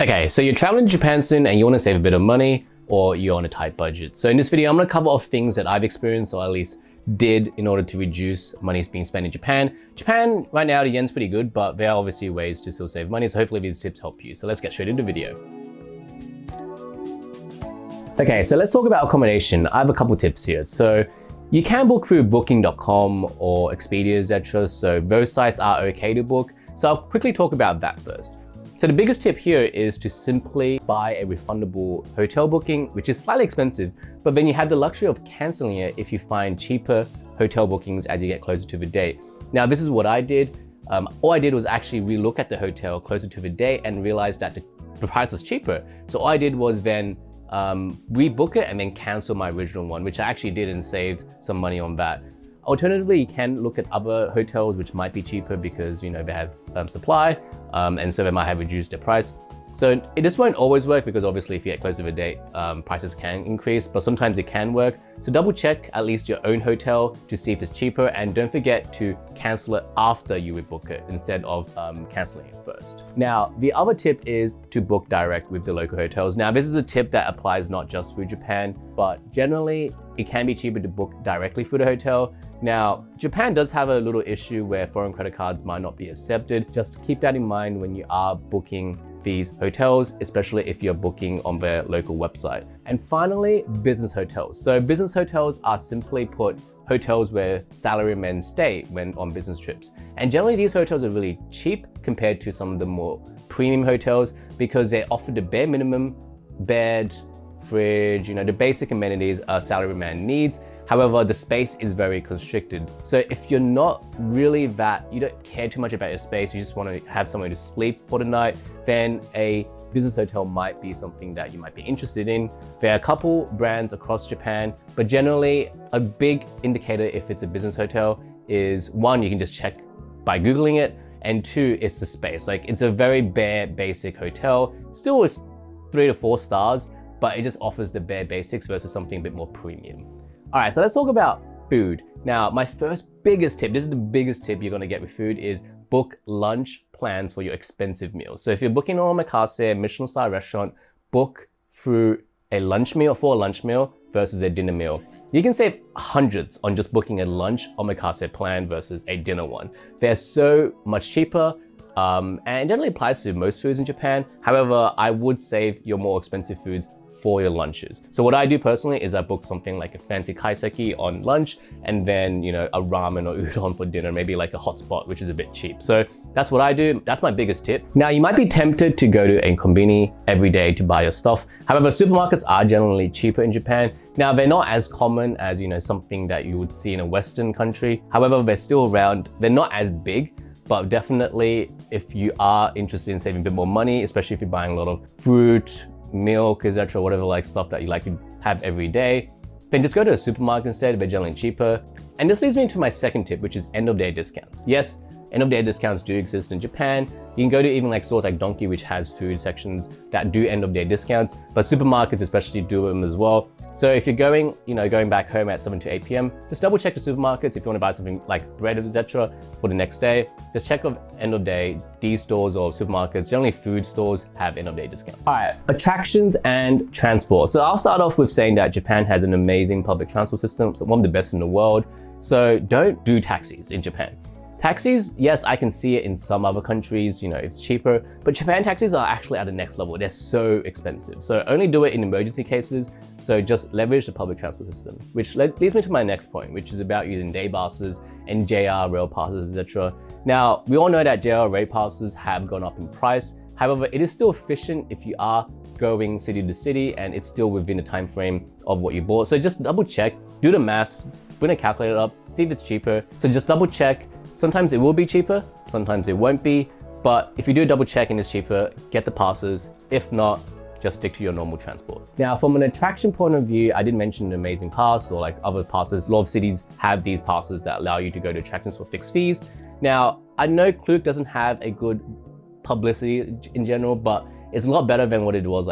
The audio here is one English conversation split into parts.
Okay, so you're traveling to Japan soon and you want to save a bit of money, or you're on a tight budget. So in this video, I'm going to cover off things that I've experienced, or at least did, in order to reduce money being spent in Japan. Japan, right now, the yen's pretty good, but there are obviously ways to still save money. So hopefully these tips help you. So let's get straight into the video. Okay, so let's talk about accommodation. I have a couple tips here. So you can book through booking.com or Expedia, etc. So those sites are okay to book. So I'll quickly talk about that first. So the biggest tip here is to simply buy a refundable hotel booking, which is slightly expensive, but then you have the luxury of canceling it if you find cheaper hotel bookings as you get closer to the date. Now, this is what I did. All I did was actually relook at the hotel closer to the date and realized that the price was cheaper. So all I did was then rebook it and then cancel my original one, which I actually did and saved some money on that. Alternatively, you can look at other hotels which might be cheaper because they have supply, and so they might have reduced their price. So this won't always work because obviously if you get closer to the date, prices can increase, but sometimes it can work. So double check at least your own hotel to see if it's cheaper, and don't forget to cancel it after you rebook it instead of canceling it first. Now, the other tip is to book direct with the local hotels. Now, this is a tip that applies not just through Japan, but generally it can be cheaper to book directly through the hotel. Now, Japan does have a little issue where foreign credit cards might not be accepted. Just keep that in mind when you are booking these hotels, especially if you're booking on their local website. And finally, business hotels. So business hotels are simply put hotels where salarymen stay when on business trips. And generally these hotels are really cheap compared to some of the more premium hotels because they offer the bare minimum: bed, fridge, the basic amenities a salaryman needs. However, the space is very constricted. So if you're not really you don't care too much about your space, you just want to have somewhere to sleep for the night, then a business hotel might be something that you might be interested in. There are a couple brands across Japan, but generally a big indicator if it's a business hotel is, one, you can just check by Googling it, and two, it's the space. Like, it's a very bare, basic hotel, still is 3 to 4 stars, but it just offers the bare basics versus something a bit more premium. All right, so let's talk about food. Now, my biggest tip, this is the biggest tip you're gonna get with food, is book lunch plans for your expensive meals. So if you're booking on Omakase, Michelin star restaurant, book through a lunch meal versus a dinner meal. You can save hundreds on just booking a lunch Omakase plan versus a dinner one. They're so much cheaper, and it generally applies to most foods in Japan. However, I would save your more expensive foods for your lunches. So what I do personally is I book something like a fancy kaiseki on lunch, and then a ramen or udon for dinner, maybe like a hot spot, which is a bit cheap. So that's what I do. That's my biggest tip. Now, you might be tempted to go to a konbini every day to buy your stuff. However, supermarkets are generally cheaper in Japan. Now, they're not as common as something that you would see in a Western country. However, they're still around. They're not as big, but definitely if you are interested in saving a bit more money, especially if you're buying a lot of fruit, milk, etc., whatever stuff that you like to have every day, then just go to a supermarket instead. They're generally cheaper. And this leads me to my second tip, which is end of day discounts. Yes, end of day discounts do exist in Japan. You can go to even stores like Donkey, which has food sections that do end of day discounts, but supermarkets especially do them as well. So if you're going back home at 7 to 8 p.m., just double check the supermarkets. If you want to buy something like bread, etc., for the next day, just check of end of day. These stores or supermarkets, generally food stores, have end of day discounts. All right, attractions and transport. So I'll start off with saying that Japan has an amazing public transport system, one of the best in the world. So don't do taxis in Japan. Taxis, yes, I can see it in some other countries, it's cheaper, but Japan taxis are actually at the next level. They're so expensive. So only do it in emergency cases. So just leverage the public transport system, which leads me to my next point, which is about using day passes and JR rail passes, etc. Now, we all know that JR rail passes have gone up in price. However, it is still efficient if you are going city to city and it's still within the time frame of what you bought. So just double check, do the maths, bring a calculator up, see if it's cheaper. So just double check. Sometimes it will be cheaper, sometimes it won't be, but if you do a double check and it's cheaper, get the passes. If not, just stick to your normal transport. Now, from an attraction point of view, I did mention the amazing pass or other passes. A lot of cities have these passes that allow you to go to attractions for fixed fees. Now, I know Klook doesn't have a good publicity in general, but it's a lot better than what it was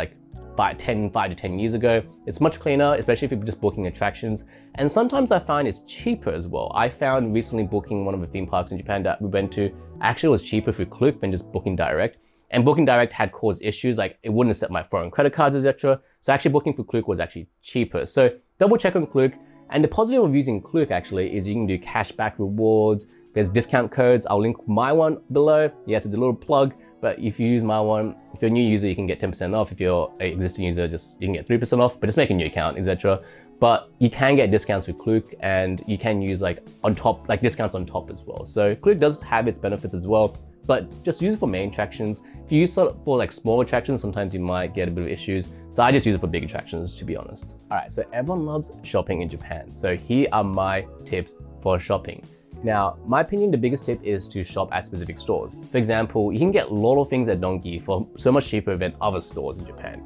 5 to 10 years ago. It's much cleaner, especially if you're just booking attractions. And sometimes I find it's cheaper as well. I found recently booking one of the theme parks in Japan that we went to, actually was cheaper through Klook than just booking direct. And booking direct had caused issues, like it wouldn't accept my foreign credit cards, etc. So actually booking for Klook was actually cheaper. So double check on Klook. And the positive of using Klook actually is you can do cashback rewards. There's discount codes. I'll link my one below. Yes, it's a little plug, but if you use my one, if you're a new user, you can get 10% off. If you're an existing user, you can get 3% off, but just make a new account, etc. But you can get discounts with Klook, and you can use like on top, like discounts on top as well. So Klook does have its benefits as well, but just use it for main attractions. If you use it for like small attractions, sometimes you might get a bit of issues. So I just use it for big attractions, to be honest. All right, so everyone loves shopping in Japan. So here are my tips for shopping. Now, my opinion, the biggest tip is to shop at specific stores. For example, you can get a lot of things at Donkey for so much cheaper than other stores in Japan.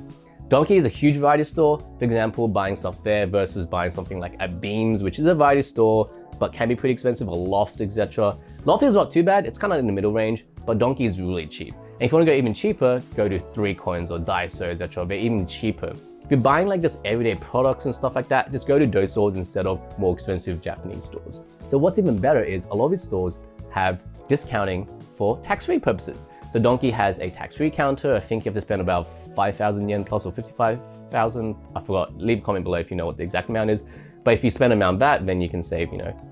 Donkey is a huge variety store. For example, buying stuff there versus buying something like at Beams, which is a variety store, but can be pretty expensive, or Loft, etc. Loft is not too bad, it's kind of in the middle range, but Donkey is really cheap. And if you want to go even cheaper, go to 3Coins or Daiso, etc. They're even cheaper. If you're buying like just everyday products and stuff like that, just go to those stores instead of more expensive Japanese stores. So what's even better is a lot of these stores have discounting for tax-free purposes. So Donkey has a tax-free counter. I think you have to spend about 5,000 yen plus or 55,000. I forgot. Leave a comment below if you know what the exact amount is. But if you spend amount that, then you can save,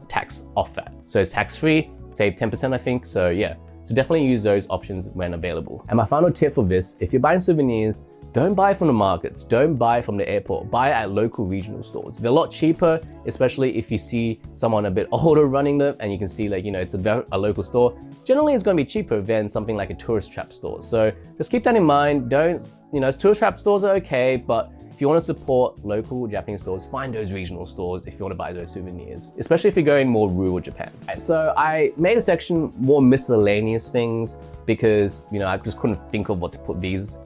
tax off that. So it's tax-free, save 10%, I think. So yeah, so definitely use those options when available. And my final tip for this, if you're buying souvenirs, don't buy from the markets, don't buy from the airport, buy at local regional stores. They're a lot cheaper, especially if you see someone a bit older running them and you can see like, it's a local store. Generally, it's gonna be cheaper than something like a tourist trap store. So just keep that in mind. Tourist trap stores are okay, but if you want to support local Japanese stores, find those regional stores if you want to buy those souvenirs, especially if you're going more rural Japan. So I made a section more miscellaneous things because, I just couldn't think of what to put these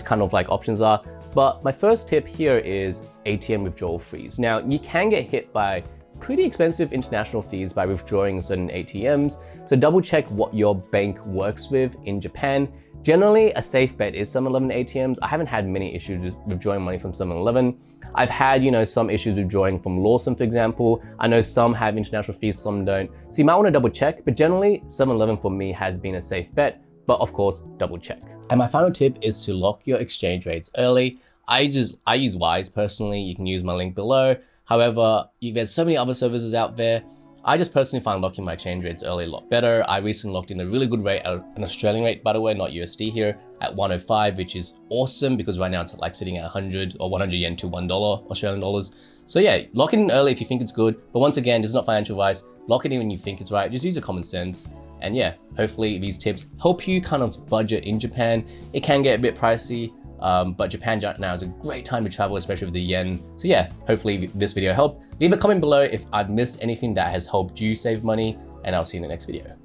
kind of like options are. But my first tip here is ATM withdrawal fees. Now, you can get hit by pretty expensive international fees by withdrawing certain ATMs. So double check what your bank works with in Japan. Generally, a safe bet is 7-Eleven ATMs. I haven't had many issues with withdrawing money from 7-Eleven. I've had, some issues withdrawing from Lawson, for example. I know some have international fees, some don't. So you might want to double check, but generally 7-Eleven for me has been a safe bet, but of course, double check. And my final tip is to lock your exchange rates early. I use Wise personally. You can use my link below. However, there's so many other services out there. I just personally find locking my exchange rates early a lot better. I recently locked in a really good rate, an Australian rate, by the way, not USD here, at 105, which is awesome because right now it's like sitting at 100 or 100 yen to $1 Australian dollars. So yeah, lock it in early if you think it's good. But once again, this is not financial advice. Lock it in when you think it's right. Just use your common sense. And yeah, hopefully these tips help you kind of budget in Japan. It can get a bit pricey. But Japan now is a great time to travel, especially with the yen. So yeah, hopefully this video helped. Leave a comment below if I've missed anything that has helped you save money, and I'll see you in the next video.